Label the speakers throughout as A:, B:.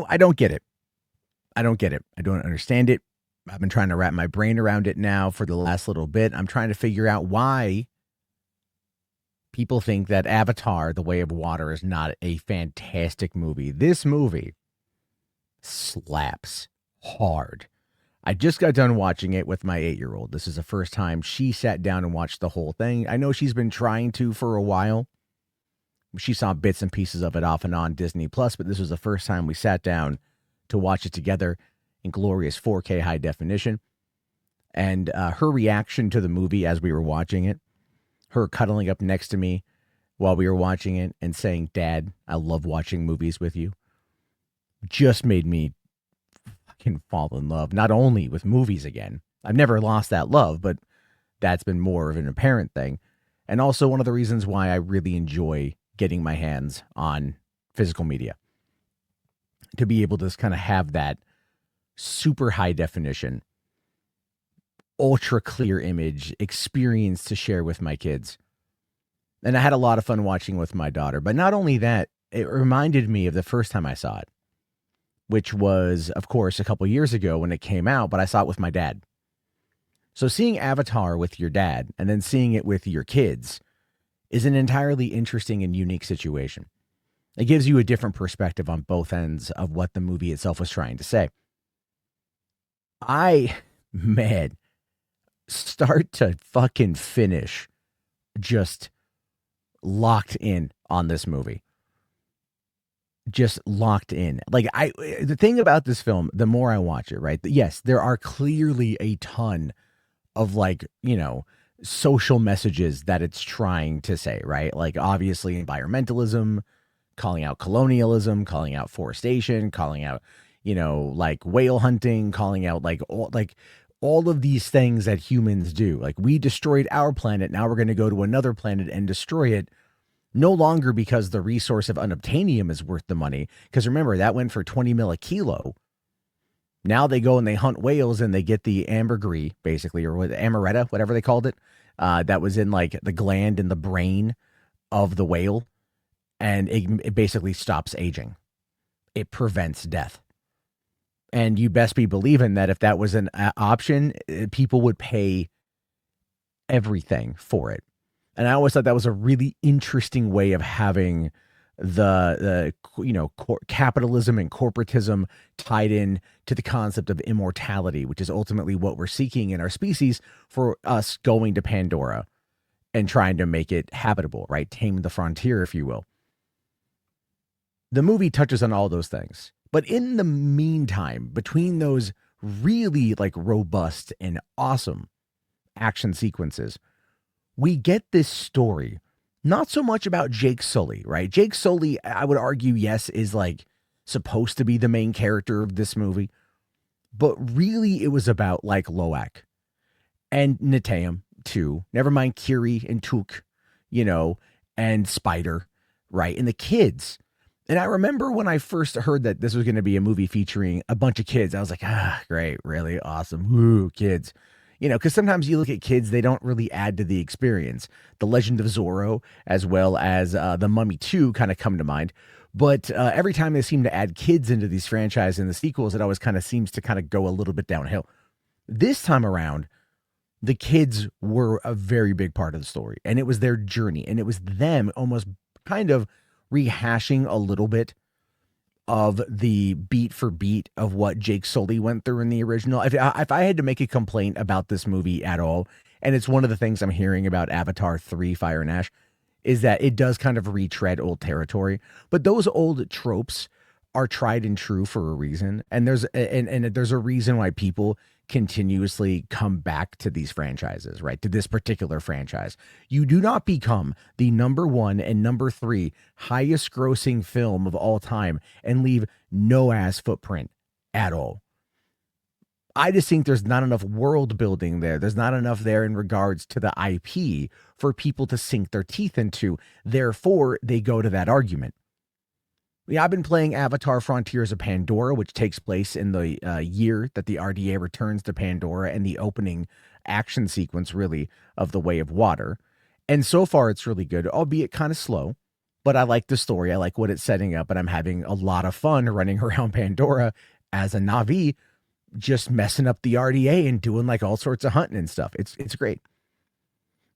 A: I don't get it. I don't get it. I don't understand it. I've been trying to wrap my brain around it now for the last little bit. I'm trying to figure out why people think that Avatar, The Way of Water, is not a fantastic movie. This movie slaps hard. I just got done watching it with my 8-year-old. This is the first time she sat down and watched the whole thing. I know she's been trying to for a while. She saw bits and pieces of it off and on Disney Plus, but this was the first time we sat down to watch it together in glorious 4K high definition. And her reaction to the movie as we were watching it, her cuddling up next to me while we were watching it and saying, "Dad, I love watching movies with you," just made me fucking fall in love, not only with movies again. I've never lost that love, but that's been more of an apparent thing. And also one of the reasons why I really enjoy getting my hands on physical media, to be able to just kind of have that super high definition, ultra clear image experience to share with my kids. And I had a lot of fun watching with my daughter. But not only that, it reminded me of the first time I saw it, which was, of course, a couple years ago when it came out, but I saw it with my dad. So seeing Avatar with your dad and then seeing it with your kids is an entirely interesting and unique situation. It gives you a different perspective on both ends of what the movie itself was trying to say. Man, start to fucking finish, just locked in on this movie. Just locked in. The thing about this film, the more I watch it, right? Yes, there are clearly a ton of social messages that it's trying to say, right? Like obviously environmentalism, calling out colonialism, calling out forestation, calling out, whale hunting, calling out all of these things that humans do. Like we destroyed our planet. Now we're going to go to another planet and destroy it. No longer because the resource of unobtainium is worth the money. Because remember, that went for 20 mil a kilo. Now they go and they hunt whales and they get the ambergris, basically, or amaretta, whatever they called it. That was in the gland in the brain of the whale. And it basically stops aging. It prevents death. And you best be believing that if that was an option, people would pay everything for it. And I always thought that was a really interesting way of having capitalism and corporatism tied in to the concept of immortality, which is ultimately what we're seeking in our species for us going to Pandora and trying to make it habitable, right? Tame the frontier, if you will. The movie touches on all those things. But in the meantime, between those really robust and awesome action sequences, we get this story, not so much about Jake Sully, right? Jake Sully, I would argue, yes, is supposed to be the main character of this movie. But really it was about Loak and Neteyam too. Never mind Kiri and Took, and Spider, right? And the kids. And I remember when I first heard that this was going to be a movie featuring a bunch of kids, I was like, great, really awesome. Woo, kids. Because sometimes you look at kids, they don't really add to the experience. The Legend of Zorro, as well as The Mummy 2 kind of come to mind. But every time they seem to add kids into these franchises and the sequels, it always kind of seems to kind of go a little bit downhill. This time around, the kids were a very big part of the story. And it was their journey. And it was them almost kind of rehashing a little bit of the beat for beat of what Jake Sully went through in the original. If I had to make a complaint about this movie at all, and it's one of the things I'm hearing about Avatar 3 Fire and Ash, is that it does kind of retread old territory. But those old tropes are tried and true for a reason. And there's a reason why people continuously come back to these franchises, right? To this particular franchise. You do not become the number 1 and number 3 highest grossing film of all time and leave no ass footprint at all. I just think there's not enough world building there. There's not enough there in regards to the IP for people to sink their teeth into. Therefore, they go to that argument. I've been playing Avatar Frontiers of Pandora, which takes place in the year that the RDA returns to Pandora and the opening action sequence, really, of The Way of Water. And so far, it's really good, albeit kind of slow. but I like the story. I like what it's setting up, and I'm having a lot of fun running around Pandora as a Na'vi, just messing up the RDA and doing like all sorts of hunting and stuff. It's great.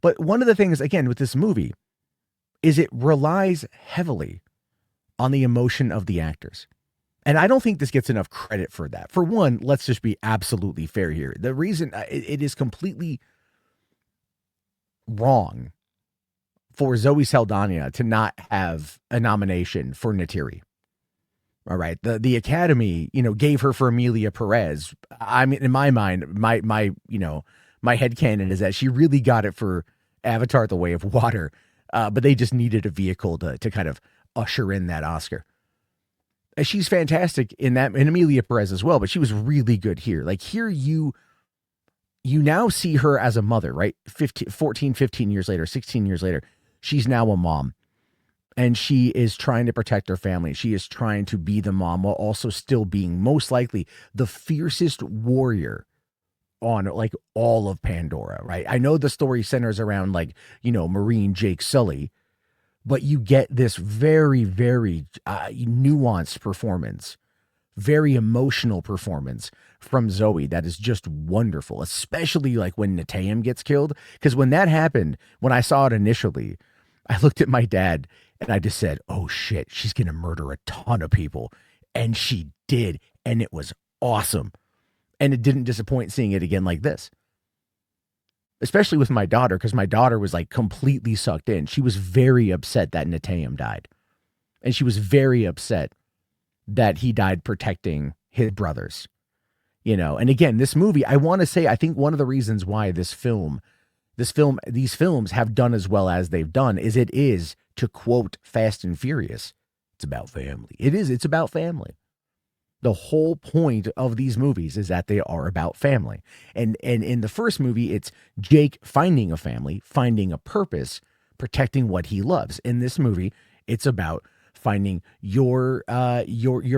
A: But one of the things, again, with this movie is it relies heavily on the emotion of the actors. And I don't think this gets enough credit for that. For one, let's just be absolutely fair here. The reason it is completely wrong for Zoe Saldana to not have a nomination for Neytiri. All right. The Academy, gave her for Amelia Perez. I mean, in my mind, my headcanon is that she really got it for Avatar: The Way of Water. But they just needed a vehicle to kind of usher in that Oscar. And she's fantastic in that, and Amelia Perez as well, but she was really good here. Like here you now see her as a mother, right? 15 years later, 16 years later, she's now a mom. And she is trying to protect her family. She is trying to be the mom while also still being most likely the fiercest warrior on like all of Pandora, right? I know the story centers around like, Marine Jake Sully, but you get this very, very nuanced performance, very emotional performance from Zoe that is just wonderful, especially like when Neteyam gets killed. Because when that happened, when I saw it initially, I looked at my dad and I just said, oh shit, she's going to murder a ton of people. And she did. And it was awesome. And it didn't disappoint seeing it again like this. Especially with my daughter, because my daughter was like completely sucked in. She was very upset that Neteyam died. And she was very upset that he died protecting his brothers. And again, this movie, I want to say, I think one of the reasons why these films have done as well as they've done is it is, to quote Fast and Furious, it's about family. It's about family. The whole point of these movies is that they are about family. And in the first movie, it's Jake finding a family, finding a purpose, protecting what he loves. In this movie, it's about finding your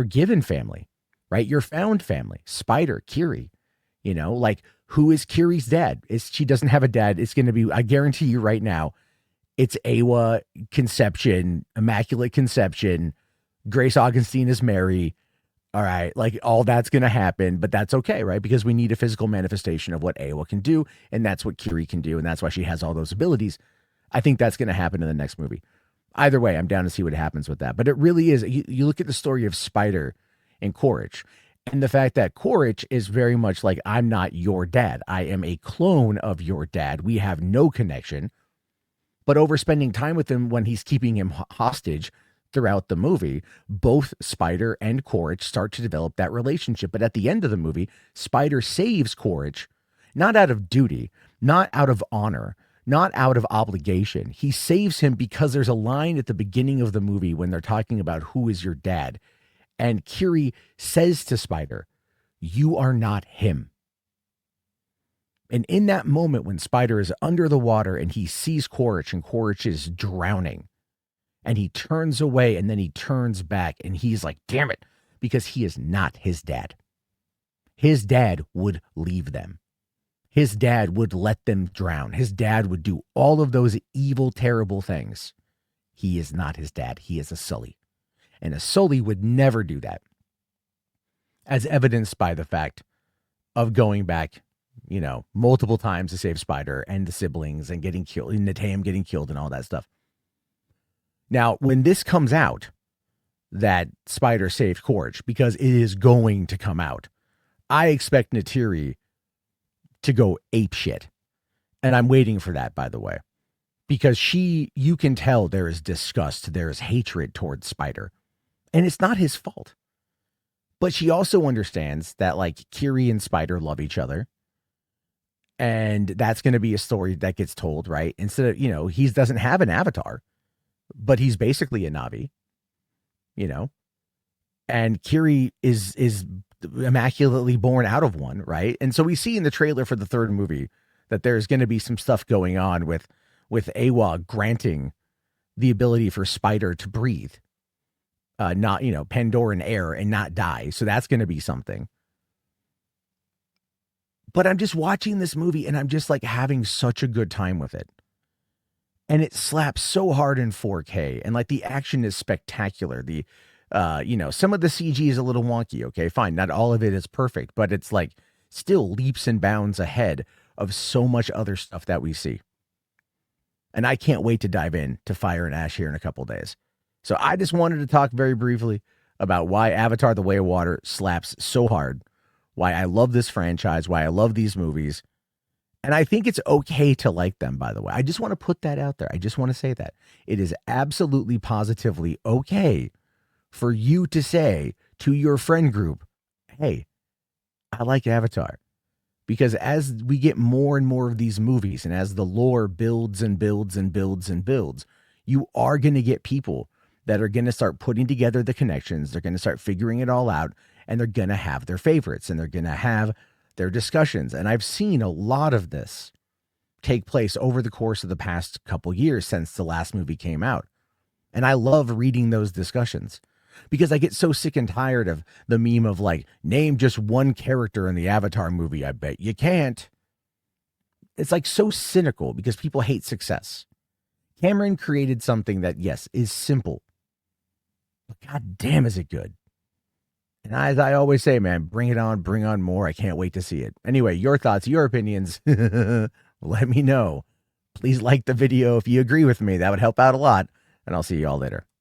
A: given family, right? Your found family, Spider, Kiri, like who is Kiri's dad? She doesn't have a dad. It's going to be, I guarantee you right now, it's Awa conception, immaculate conception. Grace Augustine is Mary. All right, like all that's going to happen, but that's okay, right? Because we need a physical manifestation of what Awa can do, and that's what Kiri can do, and that's why she has all those abilities. I think that's going to happen in the next movie. Either way, I'm down to see what happens with that. But it really is, you look at the story of Spider and Quaritch, and the fact that Quaritch is very much like, I'm not your dad. I am a clone of your dad. We have no connection. But over spending time with him when he's keeping him hostage throughout the movie, both Spider and Quaritch start to develop that relationship. But at the end of the movie, Spider saves Quaritch, not out of duty, not out of honor, not out of obligation. He saves him because there's a line at the beginning of the movie when they're talking about who is your dad. And Kiri says to Spider, you are not him. And in that moment when Spider is under the water and he sees Quaritch and Quaritch is drowning, and he turns away and then he turns back and he's like, damn it, because he is not his dad. His dad would leave them. His dad would let them drown. His dad would do all of those evil, terrible things. He is not his dad. He is a Sully. And a Sully would never do that. As evidenced by the fact of going back, multiple times to save Spider and the siblings and getting killed, and Neteyam getting killed and all that stuff. Now, when this comes out, that Spider saved Quaritch, because it is going to come out, I expect Neytiri to go apeshit. And I'm waiting for that, by the way, because you can tell there is disgust, there is hatred towards Spider, and it's not his fault. But she also understands that like Kiri and Spider love each other. And that's going to be a story that gets told, right? Instead of, he doesn't have an avatar, but he's basically a Na'vi, and Kiri is immaculately born out of one, right? And so we see in the trailer for the third movie that there's going to be some stuff going on with Awa granting the ability for Spider to breathe, not, Pandoran air and not die. So that's going to be something. But I'm just watching this movie and I'm just like having such a good time with it. and it slaps so hard in 4K, and like the action is spectacular. Some of the CG is a little wonky. Okay, fine, not all of it is perfect, but it's like still leaps and bounds ahead of so much other stuff that we see. And I can't wait to dive in to Fire and Ash here in a couple days. So I just wanted to talk very briefly about why Avatar: The Way of Water slaps so hard, why I love this franchise, why I love these movies. And I think it's okay to like them, by the way. I just want to put that out there. I just want to say that. It is absolutely positively okay for you to say to your friend group, hey, I like Avatar. Because as we get more and more of these movies, and as the lore builds and builds and builds and builds, you are going to get people that are going to start putting together the connections. They're going to start figuring it all out, and they're going to have their favorites, and they're going to have their discussions. And I've seen a lot of this take place over the course of the past couple years since the last movie came out. And I love reading those discussions because I get so sick and tired of the meme of like, name just one character in the Avatar movie. I bet you can't. It's like so cynical because people hate success. Cameron created something that, yes, is simple, but god damn, is it good. And as I always say, man, bring on more. I can't wait to see it. Anyway, your thoughts, your opinions, let me know. Please like the video if you agree with me. That would help out a lot. And I'll see you all later.